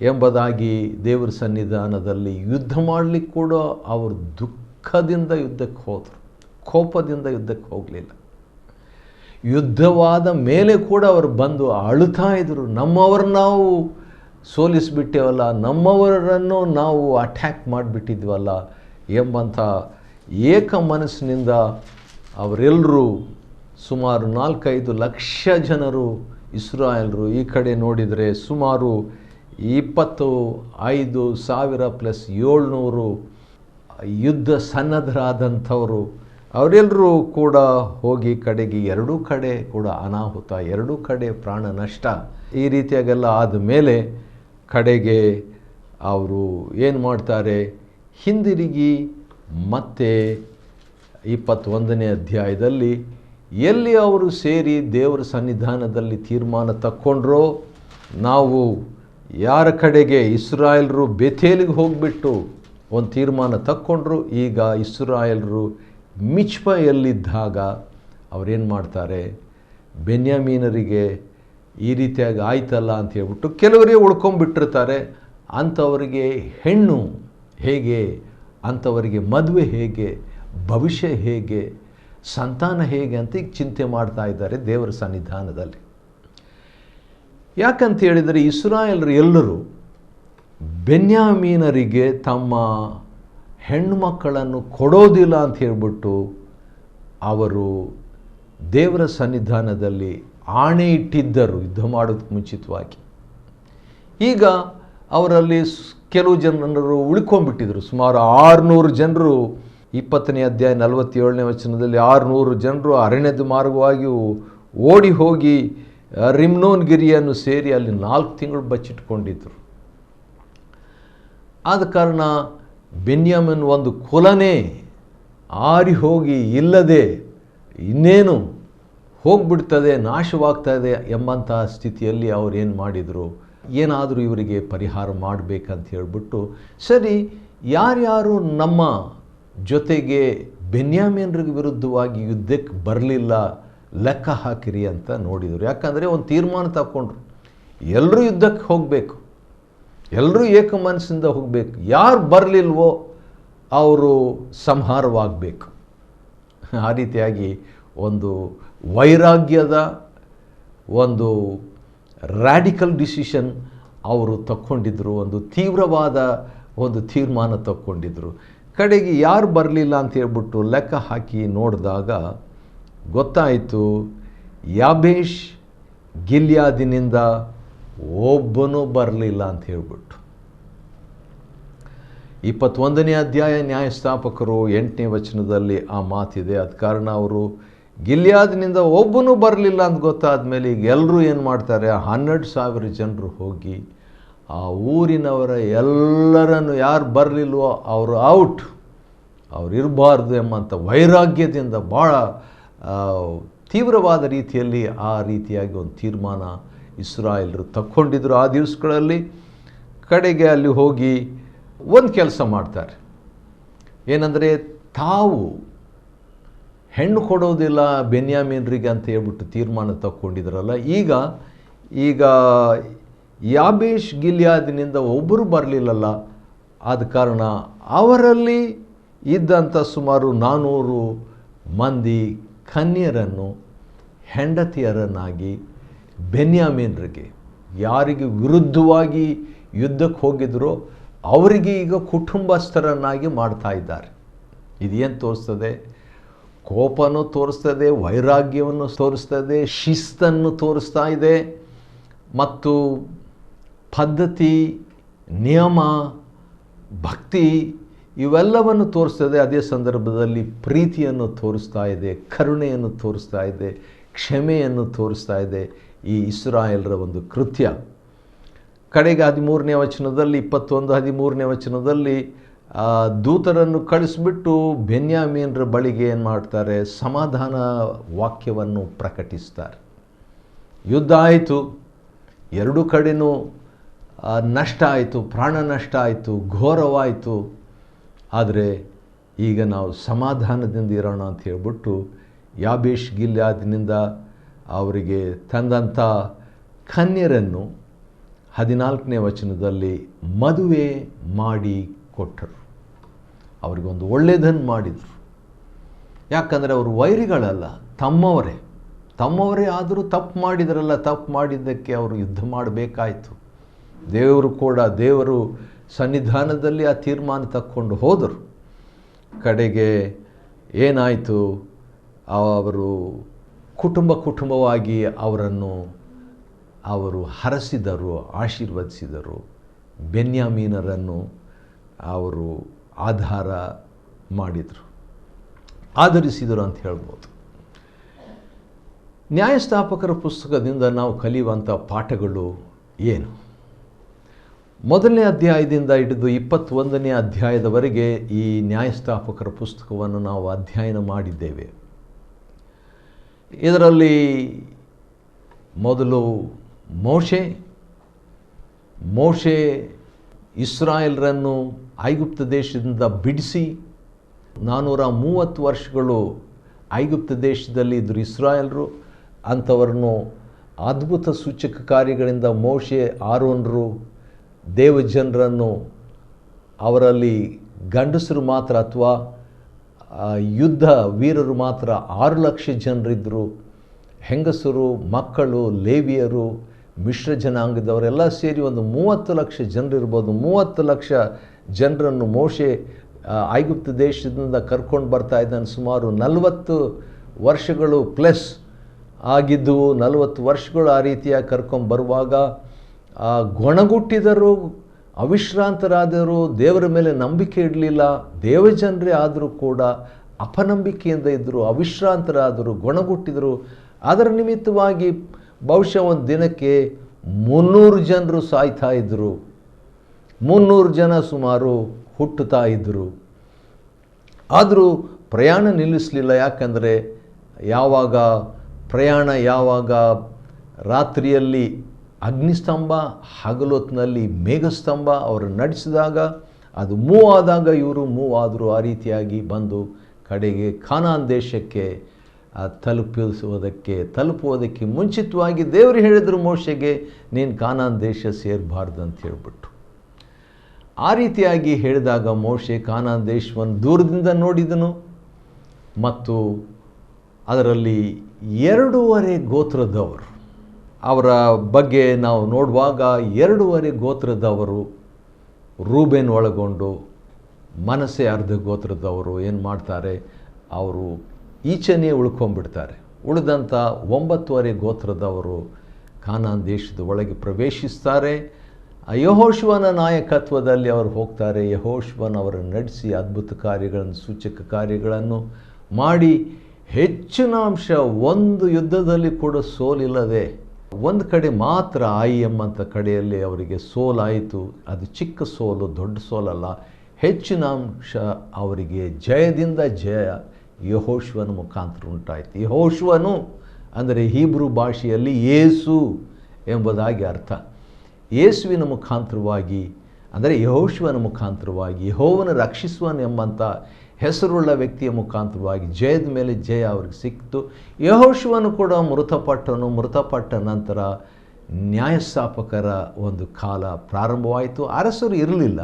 ಎಂಬುದಾಗಿ ದೇವರ ಸನ್ನಿಧಾನದಲ್ಲಿ ಯುದ್ಧ ಮಾಡಲಿಕ್ಕೆ ಕೂಡ ಅವರು ದುಃಖದಿಂದ ಯುದ್ಧಕ್ಕೆ ಹೋದರು, ಕೋಪದಿಂದ ಯುದ್ಧಕ್ಕೆ ಹೋಗಲಿಲ್ಲ. ಯುದ್ಧವಾದ ಮೇಲೆ ಕೂಡ ಅವರು ಬಂದು ಅಳುತ್ತಾ ಇದ್ದರು, ನಮ್ಮವ್ರನ್ನ ನಾವು ಸೋಲಿಸಿಬಿಟ್ಟೇವಲ್ಲ, ನಮ್ಮವರನ್ನು ನಾವು ಅಟ್ಯಾಕ್ ಮಾಡಿಬಿಟ್ಟಿದ್ವಲ್ಲ ಎಂಬಂಥ ಏಕ ಮನಸ್ಸಿನಿಂದ ಅವರೆಲ್ಲರೂ ಸುಮಾರು 4-5 ಲಕ್ಷ ಜನರು ಇಸ್ರಾಯೇಲರು, ಈ ಕಡೆ ನೋಡಿದರೆ ಸುಮಾರು 25,000 ಪ್ಲಸ್ 700 ಯುದ್ಧ ಸನ್ನದ್ಧರಾದಂಥವರು, ಅವರೆಲ್ಲರೂ ಕೂಡ ಹೋಗಿ ಕಡೆಗೆ ಎರಡೂ ಕಡೆ ಕೂಡ ಅನಾಹುತ, ಎರಡೂ ಕಡೆ ಪ್ರಾಣ ನಷ್ಟ. ಈ ರೀತಿಯಾಗೆಲ್ಲ ಆದಮೇಲೆ ಕಡೆಗೆ ಅವರು ಏನು ಮಾಡ್ತಾರೆ, ಹಿಂದಿರುಗಿ ಮತ್ತೆ 21ನೇ ಅಧ್ಯಾಯದಲ್ಲಿ ಎಲ್ಲಿ ಅವರು ಸೇರಿ ದೇವರ ಸನ್ನಿಧಾನದಲ್ಲಿ ತೀರ್ಮಾನ ತಕ್ಕೊಂಡ್ರೋ, ನಾವು ಯಾರ ಕಡೆಗೆ ಇಸ್ರಾಯೇಲರು ಬೇತೇಲಿಗೆ ಹೋಗಿಬಿಟ್ಟು ಒಂದು ತೀರ್ಮಾನ ತಕ್ಕೊಂಡ್ರು. ಈಗ ಇಸ್ರಾಯೇಲರು ಮಿಚ್ಪೆಯಲ್ಲಿದ್ದಾಗ ಅವರೇನು ಮಾಡ್ತಾರೆ, ಬೆನ್ಯಾಮೀನರಿಗೆ ಈ ರೀತಿಯಾಗಿ ಆಯ್ತಲ್ಲ ಅಂತ ಹೇಳ್ಬಿಟ್ಟು ಕೆಲವರಿಗೆ ಉಳ್ಕೊಂಬಿಟ್ಟಿರ್ತಾರೆ. ಅಂಥವರಿಗೆ ಹೆಣ್ಣು ಹೇಗೆ, ಅಂಥವರಿಗೆ ಮದುವೆ ಹೇಗೆ, ಭವಿಷ್ಯ ಹೇಗೆ, ಸಂತಾನ ಹೇಗೆ ಅಂತ ಈಗ ಚಿಂತೆ ಮಾಡ್ತಾ ಇದ್ದಾರೆ ದೇವರ ಸನ್ನಿಧಾನದಲ್ಲಿ. ಯಾಕಂತ ಹೇಳಿದರೆ ಇಸ್ರಾಯೇಲರು ಎಲ್ಲರೂ ಬೆನ್ಯಾಮೀನರಿಗೆ ತಮ್ಮ ಹೆಣ್ಣು ಮಕ್ಕಳನ್ನು ಕೊಡೋದಿಲ್ಲ ಅಂತ ಹೇಳ್ಬಿಟ್ಟು ಅವರು ದೇವರ ಸನ್ನಿಧಾನದಲ್ಲಿ ಆಣೆ ಇಟ್ಟಿದ್ದರು ಯುದ್ಧ ಮಾಡೋದಕ್ಕೆ ಮುಂಚಿತವಾಗಿ. ಈಗ ಅವರಲ್ಲಿ ಕೆಲವು ಜನರು ಉಳ್ಕೊಂಡ್ಬಿಟ್ಟಿದ್ರು, ಸುಮಾರು 600 ಜನರು. 20ನೇ ಅಧ್ಯಾಯ 47ನೇ ವಚನದಲ್ಲಿ 600 ಜನರು ಅರಣ್ಯದ ಮಾರ್ಗವಾಗಿ ಓಡಿ ಹೋಗಿ ರಿಮ್ನೋನ್ ಗಿರಿಯನ್ನು ಸೇರಿ ಅಲ್ಲಿ 4 ತಿಂಗಳು ಬಚ್ಚಿಟ್ಕೊಂಡಿದ್ದರು. ಆದ ಕಾರಣ ಬೆನ್ಯಾಮೀನ್ ಒಂದು ಕುಲನೇ ಆರಿ ಹೋಗಿ ಇಲ್ಲದೆ ಇನ್ನೇನು ಹೋಗ್ಬಿಡ್ತದೆ, ನಾಶವಾಗ್ತದೆ ಎಂಬಂತಹ ಸ್ಥಿತಿಯಲ್ಲಿ ಅವರು ಏನು ಮಾಡಿದರು, ಏನಾದರೂ ಇವರಿಗೆ ಪರಿಹಾರ ಮಾಡಬೇಕಂತ ಹೇಳ್ಬಿಟ್ಟು, ಸರಿ ಯಾರ್ಯಾರು ನಮ್ಮ ಜೊತೆಗೆ ಬೆನ್ಯಾಮೀನರಿಗೆ ವಿರುದ್ಧವಾಗಿ ಯುದ್ಧಕ್ಕೆ ಬರಲಿಲ್ಲ ಲೆಕ್ಕ ಹಾಕಿರಿ ಅಂತ ನೋಡಿದರು. ಯಾಕಂದರೆ ಒಂದು ತೀರ್ಮಾನ ತಗೊಂಡ್ರು, ಎಲ್ಲರೂ ಯುದ್ಧಕ್ಕೆ ಹೋಗಬೇಕು, ಎಲ್ಲರೂ ಏಕ ಮನಸ್ಸಿಂದ ಹೋಗಬೇಕು, ಯಾರು ಬರಲಿಲ್ವೋ ಅವರು ಸಂಹಾರವಾಗಬೇಕು. ಆ ರೀತಿಯಾಗಿ ಒಂದು ವೈರಾಗ್ಯದ ಒಂದು ರ್ಯಾಡಿಕಲ್ ಡಿಸಿಷನ್ ಅವರು ತಗೊಂಡಿದ್ದರು, ಒಂದು ತೀವ್ರವಾದ ಒಂದು ತೀರ್ಮಾನ ತಗೊಂಡಿದ್ದರು. ಕಡೆಗೆ ಯಾರು ಬರಲಿಲ್ಲ ಅಂತ ಹೇಳ್ಬಿಟ್ಟು ಲೆಕ್ಕ ಹಾಕಿ ನೋಡಿದಾಗ ಗೊತ್ತಾಯಿತು, ಯಾಬೇಷ್ ಗಿಲ್ಯಾದಿನಿಂದ ಒಬ್ಬನೂ ಬರಲಿಲ್ಲ ಅಂತ ಹೇಳ್ಬಿಟ್ಟು. 21ನೇ ಅಧ್ಯಾಯ ನ್ಯಾಯಸ್ಥಾಪಕರು 8ನೇ ವಚನದಲ್ಲಿ ಆ ಮಾತಿದೆ. ಅದ ಕಾರಣ ಅವರು ಗಿಲ್ಯಾದಿನಿಂದ ಒಬ್ಬನೂ ಬರಲಿಲ್ಲ ಅಂತ ಗೊತ್ತಾದ ಮೇಲೆ ಈಗ ಎಲ್ಲರೂ ಏನು ಮಾಡ್ತಾರೆ, 12,000 ಜನರು ಹೋಗಿ ಆ ಊರಿನವರ ಎಲ್ಲರನ್ನು ಯಾರು ಬರಲಿಲ್ವೋ ಅವರು ಔಟ್, ಅವ್ರು ಇರಬಾರ್ದು ಎಂಬಂಥ ವೈರಾಗ್ಯದಿಂದ ಭಾಳ ತೀವ್ರವಾದ ರೀತಿಯಲ್ಲಿ ಆ ರೀತಿಯಾಗಿ ಒಂದು ತೀರ್ಮಾನ ಇಸ್ರಾಯೇಲರು ತಗೊಂಡಿದ್ರು. ಆ ದಿವಸಗಳಲ್ಲಿ ಕಡೆಗೆ ಅಲ್ಲಿ ಹೋಗಿ ಒಂದು ಕೆಲಸ ಮಾಡ್ತಾರೆ, ಏನಂದರೆ ತಾವು ಹೆಣ್ಣು ಕೊಡೋದಿಲ್ಲ ಬೆನ್ಯಾಮೀನರಿಗೆ ಅಂತ ಹೇಳ್ಬಿಟ್ಟು ತೀರ್ಮಾನ ತಗೊಂಡಿದ್ರಲ್ಲ, ಈಗ ಯಾಬೇಷ್ ಗಿಲ್ಯಾದಿನಿಂದ ಒಬ್ಬರು ಬರಲಿಲ್ಲಲ್ಲ, ಆದ ಕಾರಣ ಅವರಲ್ಲಿ ಇದ್ದಂಥ ಸುಮಾರು 400 ಮಂದಿ ಕನ್ಯರನ್ನು ಹೆಂಡತಿಯರನ್ನಾಗಿ ಬೆನ್ಯಾಮೀನರಿಗೆ, ಯಾರಿಗೆ ವಿರುದ್ಧವಾಗಿ ಯುದ್ಧಕ್ಕೆ ಹೋಗಿದ್ರೋ ಅವರಿಗೆ ಈಗ ಕುಟುಂಬಸ್ಥರನ್ನಾಗಿ ಮಾಡ್ತಾ ಇದ್ದಾರೆ. ಇದೇನು ತೋರಿಸ್ತದೆ? ಕೋಪನೂ ತೋರಿಸ್ತದೆ, ವೈರಾಗ್ಯವನ್ನು ತೋರಿಸ್ತದೆ, ಶಿಸ್ತನ್ನು ತೋರಿಸ್ತಾ ಇದೆ, ಮತ್ತು ಪದ್ಧತಿ, ನಿಯಮ, ಭಕ್ತಿ ಇವೆಲ್ಲವನ್ನು ತೋರಿಸ್ತದೆ. ಅದೇ ಸಂದರ್ಭದಲ್ಲಿ ಪ್ರೀತಿಯನ್ನು ತೋರಿಸ್ತಾ ಇದೆ, ಕರುಣೆಯನ್ನು ತೋರಿಸ್ತಾ ಇದೆ, ಕ್ಷಮೆಯನ್ನು ತೋರಿಸ್ತಾ ಇದೆ ಈ ಇಸ್ರಾಯೇಲರ ಒಂದು ಕೃತ್ಯ. ಕಡೆಗೆ 13ನೇ ವಚನದಲ್ಲಿ 21-13ನೇ ವಚನದಲ್ಲಿ ದೂತರನ್ನು ಕಳಿಸ್ಬಿಟ್ಟು ಬೆನ್ಯಾಮೀನರ ಬಳಿಗೆ ಏನು ಮಾಡ್ತಾರೆ? ಸಮಾಧಾನ ವಾಕ್ಯವನ್ನು ಪ್ರಕಟಿಸ್ತಾರೆ. ಯುದ್ಧ ಆಯಿತು, ಎರಡೂ ಕಡೆಯೂ ನಷ್ಟ ಆಯಿತು, ಪ್ರಾಣ ನಷ್ಟ ಆಯಿತು, ಘೋರವಾಯಿತು. ಆದರೆ ಈಗ ನಾವು ಸಮಾಧಾನದಿಂದ ಇರೋಣ ಅಂತ ಹೇಳ್ಬಿಟ್ಟು ಯಾಬೇಷ್ ಗಿಲ್ಯಾದಿನಿಂದ ಅವರಿಗೆ ತಂದಂಥ ಕನ್ಯರನ್ನು 14ನೇ ವಚನದಲ್ಲಿ ಮದುವೆ ಮಾಡಿ ಕೊಟ್ಟರು. ಅವರಿಗೊಂದು ಒಳ್ಳೆಯದನ್ನು ಮಾಡಿದರು. ಯಾಕಂದರೆ ಅವರು ವೈರಿಗಳಲ್ಲ, ತಮ್ಮವರೇ ಆದರೂ ತಪ್ಪು ಮಾಡಿದ್ರಲ್ಲ, ತಪ್ಪು ಮಾಡಿದ್ದಕ್ಕೆ ಅವರು ಯುದ್ಧ ಮಾಡಬೇಕಾಯಿತು. ದೇವರು ಸನ್ನಿಧಾನದಲ್ಲಿ ಆ ತೀರ್ಮಾನ ತಕ್ಕೊಂಡು ಹೋದರು. ಕಡೆಗೆ ಏನಾಯಿತು? ಅವರು ಕುಟುಂಬವಾಗಿ ಅವರು ಹರಸಿದರು, ಆಶೀರ್ವದಿಸಿದರು. ಬೆನ್ಯಾಮೀನರನ್ನು ಅವರು ಆಧರಿಸಿದರು ಅಂತ ಹೇಳ್ಬೋದು. ನ್ಯಾಯಸ್ಥಾಪಕರ ಪುಸ್ತಕದಿಂದ ನಾವು ಕಲಿಯುವಂಥ ಪಾಠಗಳು ಏನು? 1ನೇ ಅಧ್ಯಾಯದಿಂದ ಹಿಡಿದು 21ನೇ ಅಧ್ಯಾಯದವರೆಗೆ ಈ ನ್ಯಾಯಸ್ಥಾಪಕರ ಪುಸ್ತಕವನ್ನು ನಾವು ಅಧ್ಯಯನ ಮಾಡಿದ್ದೇವೆ. ಇದರಲ್ಲಿ ಮೊದಲು ಮೋಶೆ ಇಸ್ರಾಯೇಲರನ್ನು ಐಗುಪ್ತ ದೇಶದಿಂದ ಬಿಡಿಸಿ 430 ವರ್ಷಗಳು ಐಗುಪ್ತ ದೇಶದಲ್ಲಿ ಇದ್ದರು ಇಸ್ರಾಯೇಲರು. ಅಂಥವರನ್ನು ಅದ್ಭುತ ಸೂಚಕ ಕಾರ್ಯಗಳಿಂದ ಮೋಶೆ, ಆರೋನರು ದೇವಜನರನ್ನು, ಅವರಲ್ಲಿ ಗಂಡಸರು ಮಾತ್ರ ಅಥವಾ ಯುದ್ಧ ವೀರರು ಮಾತ್ರ 6 ಲಕ್ಷ ಜನರಿದ್ದರು. ಹೆಂಗಸರು, ಮಕ್ಕಳು, ಲೇವಿಯರು, ಮಿಶ್ರ ಜನಾಂಗದವರೆಲ್ಲ ಸೇರಿ ಒಂದು 30 ಲಕ್ಷ ಜನರಿರ್ಬೋದು. 30 ಲಕ್ಷ ಜನರನ್ನು ಮೋಶೆ ಐಗುಪ್ತ ದೇಶದಿಂದ ಕರ್ಕೊಂಡು ಬರ್ತಾ ಇದ್ದಾನೆ. ಸುಮಾರು 40 ವರ್ಷಗಳು ಪ್ಲಸ್ ಆಗಿದ್ದವು. 40 ವರ್ಷಗಳು ಆ ರೀತಿಯಾಗಿ ಕರ್ಕೊಂಬರುವಾಗ ಗೊಣಗುಟ್ಟಿದರು, ಅವಿಶ್ರಾಂತರಾದರು, ದೇವರ ಮೇಲೆ ನಂಬಿಕೆ ಇಡಲಿಲ್ಲ. ದೇವಜನರೇ ಆದರೂ ಕೂಡ ಅಪನಂಬಿಕೆಯಿಂದ ಇದ್ದರು, ಅವಿಶ್ರಾಂತರಾದರು, ಗೊಣಗುಟ್ಟಿದರು. ಅದರ ನಿಮಿತ್ತವಾಗಿ ಬಹುಶಃ ಒಂದು ದಿನಕ್ಕೆ 300 ಜನರು ಸಾಯ್ತಾ ಇದ್ದರು. 300 ಜನ ಸುಮಾರು ಹುಟ್ಟುತ್ತಾ ಇದ್ದರು. ಆದರೂ ಪ್ರಯಾಣ ನಿಲ್ಲಿಸಲಿಲ್ಲ. ಯಾಕಂದರೆ ಯಾವಾಗ ರಾತ್ರಿಯಲ್ಲಿ ಅಗ್ನಿಸ್ತಂಭ, ಹಗಲೊತ್ತಿನಲ್ಲಿ ಮೇಘಸ್ತಂಭ ಅವರು ನಡೆಸಿದಾಗ, ಅದು ಮೂವ್ ಆದಾಗ ಇವರು ಮೂವ್ ಆದರು. ಆ ರೀತಿಯಾಗಿ ಬಂದು ಕಡೆಗೆ ಕಾನಾನ್ ದೇಶಕ್ಕೆ ತಲುಪುವುದಕ್ಕೆ ಮುಂಚಿತವಾಗಿ ದೇವರು ಹೇಳಿದರು ಮೋಶೆಗೆ, ನೀನು ಕಾನಾನ್ ದೇಶ ಸೇರಬಾರ್ದು ಅಂತ ಹೇಳ್ಬಿಟ್ಟು. ಆ ರೀತಿಯಾಗಿ ಹೇಳಿದಾಗ ಮೋಶೆ ಕಾನಾನ್ ದೇಶವನ್ನು ದೂರದಿಂದ ನೋಡಿದನು. ಮತ್ತು ಅದರಲ್ಲಿ 2.5 ಗೋತ್ರದವರು, ಅವರ ಬಗ್ಗೆ ನಾವು ನೋಡುವಾಗ 2.5 ಗೋತ್ರದವರು, ರೂಬೇನ್ ಒಳಗೊಂಡು ಮನಸ್ಸೆ ಅರ್ಧ ಗೋತ್ರದವರು ಏನು ಮಾಡ್ತಾರೆ? ಅವರು ಈಚೆನೇ ಉಳ್ಕೊಂಡ್ಬಿಡ್ತಾರೆ. ಉಳಿದಂಥ 9.5 ಗೋತ್ರದವರು ಕಾನಾನ್ ದೇಶದ ಒಳಗೆ ಪ್ರವೇಶಿಸ್ತಾರೆ. ಯೆಹೋಶುವನ ನಾಯಕತ್ವದಲ್ಲಿ ಅವರು ಹೋಗ್ತಾರೆ. ಯೆಹೋಶುವನ ಅವರನ್ನು ನಡೆಸಿ ಅದ್ಭುತ ಕಾರ್ಯಗಳನ್ನು, ಸೂಚಕ ಕಾರ್ಯಗಳನ್ನು ಮಾಡಿ ಹೆಚ್ಚಿನ ಅಂಶ ಒಂದು ಯುದ್ಧದಲ್ಲಿ ಕೂಡ ಸೋಲಿಲ್ಲದೆ, ಒಂದು ಕಡೆ ಮಾತ್ರ ಎಂಬಂಥ ಕಡೆಯಲ್ಲಿ ಅವರಿಗೆ ಸೋಲಾಯಿತು. ಅದು ಚಿಕ್ಕ ಸೋಲು, ದೊಡ್ಡ ಸೋಲಲ್ಲ. ಹೆಚ್ಚಿನ ಅಂಶ ಅವರಿಗೆ ಜಯದಿಂದ ಜಯ ಯೆಹೋಶುವನ ಮುಖಾಂತರ ಉಂಟಾಯಿತು. ಯೆಹೋಶುವನು ಅಂದರೆ ಹೀಬ್ರೂ ಭಾಷೆಯಲ್ಲಿ ಯೇಸು ಎಂಬುದಾಗಿ ಅರ್ಥ. ಯೇಸುವಿನ ಮುಖಾಂತರವಾಗಿ ಅಂದರೆ ಯೆಹೋಶುವನ ಮುಖಾಂತರವಾಗಿ, ಯೆಹೋವನ ರಕ್ಷಿಸುವನೆಂಬಂಥ ಹೆಸರುಳ್ಳ ವ್ಯಕ್ತಿಯ ಮುಖಾಂತರವಾಗಿ ಜಯದ ಮೇಲೆ ಜಯ ಅವ್ರಿಗೆ ಸಿಕ್ತು. ಯೆಹೋಶುವನು ಕೂಡ ಮೃತಪಟ್ಟ ನಂತರ ನ್ಯಾಯಸ್ಥಾಪಕರ ಒಂದು ಕಾಲ ಪ್ರಾರಂಭವಾಯಿತು. ಅರಸರು ಇರಲಿಲ್ಲ.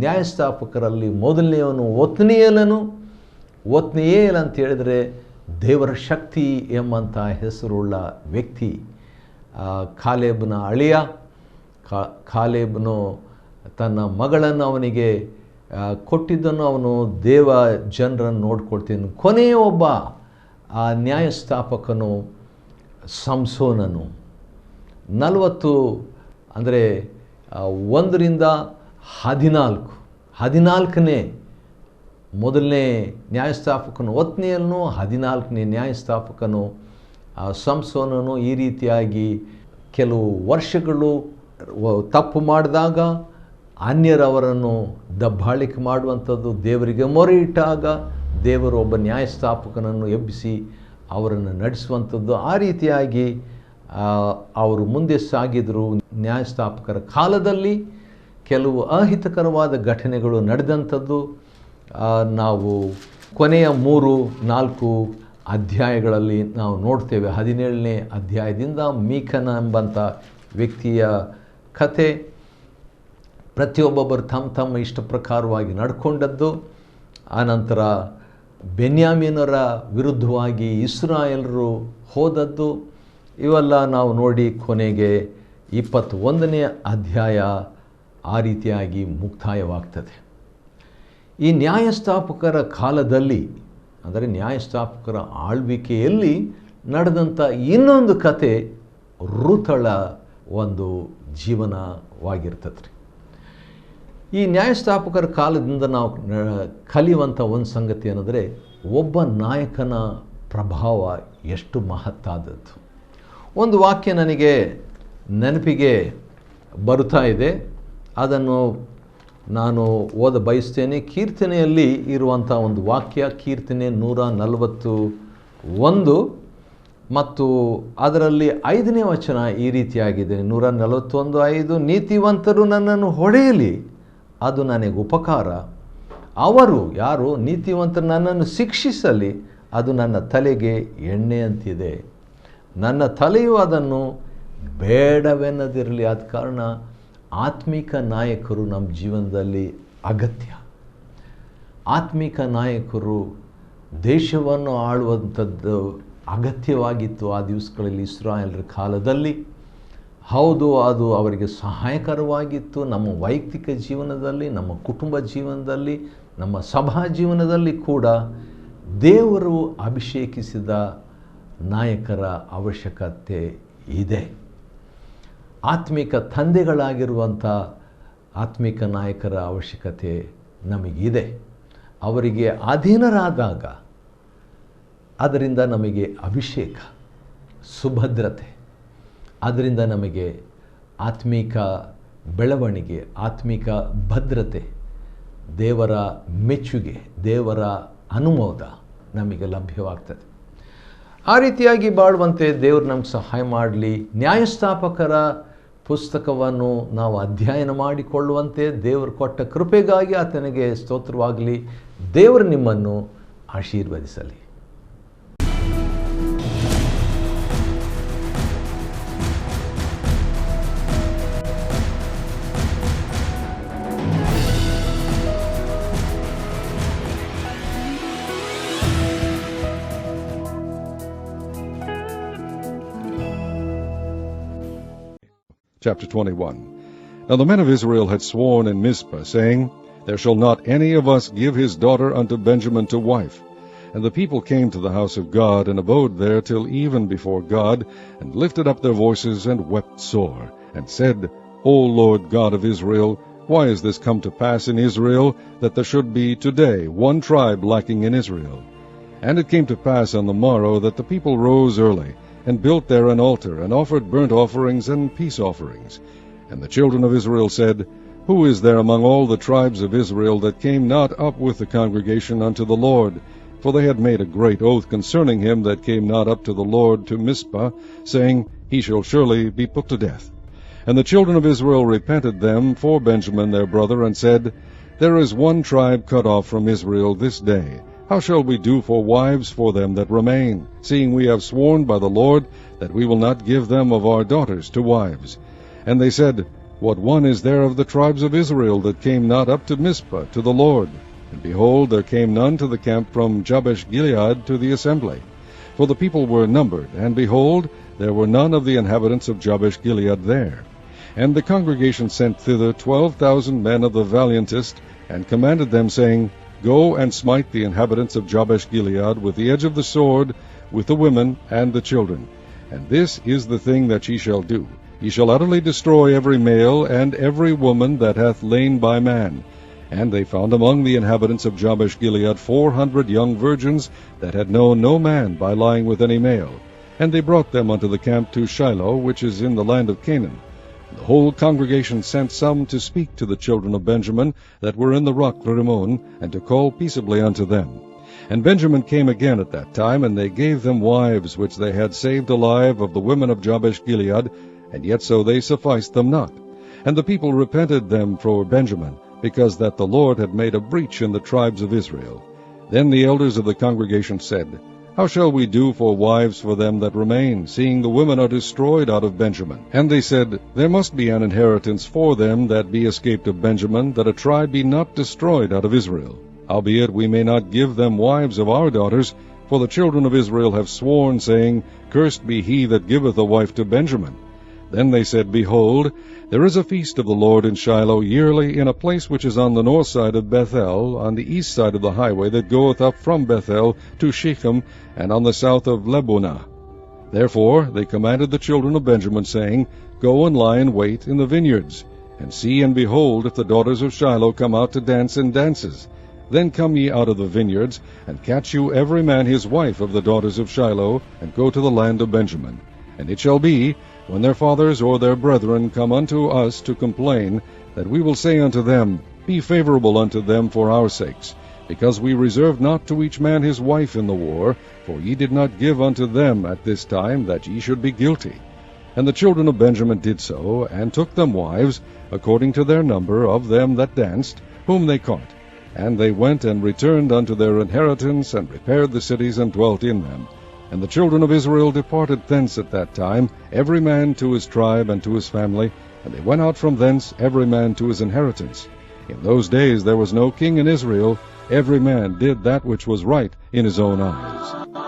ನ್ಯಾಯಸ್ಥಾಪಕರಲ್ಲಿ ಮೊದಲನೆಯವನು ಒತ್ನಿಯೇಲ್ ಅಂತ ಹೇಳಿದರೆ ದೇವರ ಶಕ್ತಿ ಎಂಬಂಥ ಹೆಸರುಳ್ಳ ವ್ಯಕ್ತಿ. ಕಾಲೇಬನ ಅಳಿಯ. ಕಾಲೇಬನು ತನ್ನ ಮಗಳನ್ನು ಅವನಿಗೆ ಕೊಟ್ಟಿದ್ದನ್ನು ಅವನು ದೇವ ಜನರನ್ನು ನೋಡ್ಕೊಳ್ತೀನಿ. ಕೊನೆಯ ಒಬ್ಬ ನ್ಯಾಯಸ್ಥಾಪಕನು ಸಂಸೋನನು. 40 ಅಂದರೆ 1ರಿಂದ 14ನೇ ಮೊದಲನೇ ನ್ಯಾಯಸ್ಥಾಪಕನು ಒತ್ನಿಯಲ್ನು, 14ನೇ ನ್ಯಾಯಸ್ಥಾಪಕನು ಸಂಸೋನನು. ಈ ರೀತಿಯಾಗಿ ಕೆಲವು ವರ್ಷಗಳು ತಪ್ಪು ಮಾಡಿದಾಗ ಅನ್ಯರವರನ್ನು ದಬ್ಬಾಳಿಕೆ ಮಾಡುವಂಥದ್ದು, ದೇವರಿಗೆ ಮೊರೆ ಇಟ್ಟಾಗ ದೇವರು ಒಬ್ಬ ನ್ಯಾಯಸ್ಥಾಪಕನನ್ನು ಎಬ್ಬಿಸಿ ಅವರನ್ನು ನಡೆಸುವಂಥದ್ದು. ಆ ರೀತಿಯಾಗಿ ಅವರು ಮುಂದೆ ಸಾಗಿದರು. ನ್ಯಾಯಸ್ಥಾಪಕರ ಕಾಲದಲ್ಲಿ ಕೆಲವು ಅಹಿತಕರವಾದ ಘಟನೆಗಳು ನಡೆದಂಥದ್ದು ನಾವು ಕೊನೆಯ 3-4 ಅಧ್ಯಾಯಗಳಲ್ಲಿ ನಾವು ನೋಡ್ತೇವೆ. 17ನೇ ಅಧ್ಯಾಯದಿಂದ ಮೀಕನ ಎಂಬಂಥ ವ್ಯಕ್ತಿಯ ಕಥೆ, ಪ್ರತಿಯೊಬ್ಬೊಬ್ಬರು ತಮ್ಮ ಇಷ್ಟ ಪ್ರಕಾರವಾಗಿ ನಡ್ಕೊಂಡದ್ದು. ಆನಂತರ ಬೆನ್ಯಾಮೀನರ ವಿರುದ್ಧವಾಗಿ ಇಸ್ರಾಯೇಲರು ಹೋದದ್ದು. ಇವೆಲ್ಲ ನಾವು ನೋಡಿ ಕೊನೆಗೆ 21ನೇ ಅಧ್ಯಾಯ ಆ ರೀತಿಯಾಗಿ ಮುಕ್ತಾಯವಾಗ್ತದೆ. ಈ ನ್ಯಾಯಸ್ಥಾಪಕರ ಕಾಲದಲ್ಲಿ, ಅಂದರೆ ನ್ಯಾಯಸ್ಥಾಪಕರ ಆಳ್ವಿಕೆಯಲ್ಲಿ ನಡೆದಂಥ ಇನ್ನೊಂದು ಕತೆ ಋತಳ ಒಂದು ಜೀವನವಾಗಿರ್ತದೆ. ಈ ನ್ಯಾಯಸ್ಥಾಪಕರ ಕಾಲದಿಂದ ನಾವು ಕಲಿಯುವಂಥ ಒಂದು ಸಂಗತಿ ಏನಂದರೆ, ಒಬ್ಬ ನಾಯಕನ ಪ್ರಭಾವ ಎಷ್ಟು ಮಹತ್ತಾದದ್ದು. ಒಂದು ವಾಕ್ಯ ನನಗೆ ನೆನಪಿಗೆ ಬರುತ್ತಾ ಇದೆ, ಅದನ್ನು ನಾನು ಓದ ಬಯಸ್ತೇನೆ. ಕೀರ್ತನೆಯಲ್ಲಿ ಇರುವಂಥ ಒಂದು ವಾಕ್ಯ, ಕೀರ್ತನೆ 141 ಮತ್ತು ಅದರಲ್ಲಿ 5ನೇ ವಚನ ಈ ರೀತಿಯಾಗಿದೆ. 141:5, ನೀತಿವಂತರು ನನ್ನನ್ನು ಹೊಡೆಯಲಿ, ಅದು ನನಗೆ ಉಪಕಾರ. ಅವರು ಯಾರು? ನೀತಿವಂತರು ನನ್ನನ್ನು ಶಿಕ್ಷಿಸಲಿ, ಅದು ನನ್ನ ತಲೆಗೆ ಎಣ್ಣೆಯಂತಿದೆ. ನನ್ನ ತಲೆಯು ಅದನ್ನು ಬೇಡವೆನ್ನದಿರಲಿ. ಆದ ಕಾರಣ ಆತ್ಮಿಕ ನಾಯಕರು ನಮ್ಮ ಜೀವನದಲ್ಲಿ ಅಗತ್ಯ. ಆತ್ಮಿಕ ನಾಯಕರು ದೇಶವನ್ನು ಆಳುವಂಥದ್ದು ಅಗತ್ಯವಾಗಿತ್ತು ಆ ದಿವಸಗಳಲ್ಲಿ, ಇಸ್ರಾಯೇಲರ ಕಾಲದಲ್ಲಿ. ಹೌದು, ಅದು ಅವರಿಗೆ ಸಹಾಯಕರವಾಗಿತ್ತು. ನಮ್ಮ ವೈಯಕ್ತಿಕ ಜೀವನದಲ್ಲಿ, ನಮ್ಮ ಕುಟುಂಬ ಜೀವನದಲ್ಲಿ, ನಮ್ಮ ಸಭಾ ಜೀವನದಲ್ಲಿ ಕೂಡ ದೇವರು ಅಭಿಷೇಕಿಸಿದ ನಾಯಕರ ಅವಶ್ಯಕತೆ ಇದೆ. ಆತ್ಮಿಕ ತಂದೆಗಳಾಗಿರುವಂಥ ಆತ್ಮಿಕ ನಾಯಕರ ಅವಶ್ಯಕತೆ ನಮಗಿದೆ. ಅವರಿಗೆ ಅಧೀನರಾದಾಗ ಅದರಿಂದ ನಮಗೆ ಅಭಿಷೇಕ, ಸುಭದ್ರತೆ, ಅದರಿಂದ ನಮಗೆ ಆತ್ಮಿಕ ಬೆಳವಣಿಗೆ, ಆತ್ಮಿಕ ಭದ್ರತೆ, ದೇವರ ಮೆಚ್ಚುಗೆ, ದೇವರ ಅನುಮೋದ ನಮಗೆ ಲಭ್ಯವಾಗ್ತದೆ. ಆ ರೀತಿಯಾಗಿ ಬಾಳುವಂತೆ ದೇವರು ನಮ್ಗೆ ಸಹಾಯ ಮಾಡಲಿ. ನ್ಯಾಯಸ್ಥಾಪಕರ ಪುಸ್ತಕವನ್ನು ನಾವು ಅಧ್ಯಯನ ಮಾಡಿಕೊಳ್ಳುವಂತೆ ದೇವರು ಕೊಟ್ಟ ಕೃಪೆಗಾಗಿ ಆತನಿಗೆ ಸ್ತೋತ್ರವಾಗಲಿ. ದೇವರು ನಿಮ್ಮನ್ನು ಆಶೀರ್ವದಿಸಲಿ. Chapter 21. Now the men of Israel had sworn in Mizpah, saying, There shall not any of us give his daughter unto Benjamin to wife. And the people came to the house of God, and abode there till even before God, and lifted up their voices, and wept sore, and said, O Lord God of Israel, why is this come to pass in Israel, that there should be today one tribe lacking in Israel? And it came to pass on the morrow that the people rose early, and built there an altar, and offered burnt offerings and peace offerings. And the children of Israel said, Who is there among all the tribes of Israel that came not up with the congregation unto the Lord? For they had made a great oath concerning him that came not up to the Lord to Mizpah, saying, He shall surely be put to death. And the children of Israel repented them for Benjamin their brother, and said, There is one tribe cut off from Israel this day. How shall we do for wives for them that remain, seeing we have sworn by the Lord that we will not give them of our daughters to wives? And they said, What one is there of the tribes of Israel that came not up to Mizpah to the Lord? And behold, there came none to the camp from Jabesh-Gilead to the assembly. For the people were numbered, and behold, there were none of the inhabitants of Jabesh-Gilead there. And the congregation sent thither 12,000 men of the valiantest, and commanded them, saying, Go and smite the inhabitants of Jabesh-Gilead with the edge of the sword, with the women and the children. And this is the thing that ye shall do. Ye shall utterly destroy every male and every woman that hath lain by man. And they found among the inhabitants of Jabesh-Gilead 400 young virgins that had known no man by lying with any male. And they brought them unto the camp to Shiloh, which is in the land of Canaan. And the whole congregation sent some to speak to the children of Benjamin that were in the rock Rimmon, and to call peaceably unto them. And Benjamin came again at that time, and they gave them wives which they had saved alive of the women of Jabesh-Gilead, and yet so they sufficed them not. And the people repented them for Benjamin, because that the Lord had made a breach in the tribes of Israel. Then the elders of the congregation said, How shall we do for wives for them that remain, seeing the women are destroyed out of Benjamin? And they said, There must be an inheritance for them that be escaped of Benjamin, that a tribe be not destroyed out of Israel. Howbeit we may not give them wives of our daughters, for the children of Israel have sworn, saying, Cursed be he that giveth a wife to Benjamin. Then they said, Behold, there is a feast of the Lord in Shiloh yearly, in a place which is on the north side of Bethel, on the east side of the highway that goeth up from Bethel to Shechem, and on the south of Lebonah. Therefore they commanded the children of Benjamin, saying, Go and lie in wait in the vineyards, and see and behold, if the daughters of Shiloh come out to dance in dances. Then come ye out of the vineyards, and catch you every man his wife of the daughters of Shiloh, and go to the land of Benjamin. And it shall be, when their fathers or their brethren come unto us to complain, that we will say unto them, Be favorable unto them for our sakes, because we reserved not to each man his wife in the war, for ye did not give unto them at this time, that ye should be guilty. And the children of Benjamin did so, and took them wives, according to their number of them that danced, whom they caught. And they went and returned unto their inheritance, and repaired the cities, and dwelt in them. And the children of Israel departed thence at that time, every man to his tribe and to his family, and they went out from thence, every man to his inheritance. In those days there was no king in Israel, every man did that which was right in his own eyes.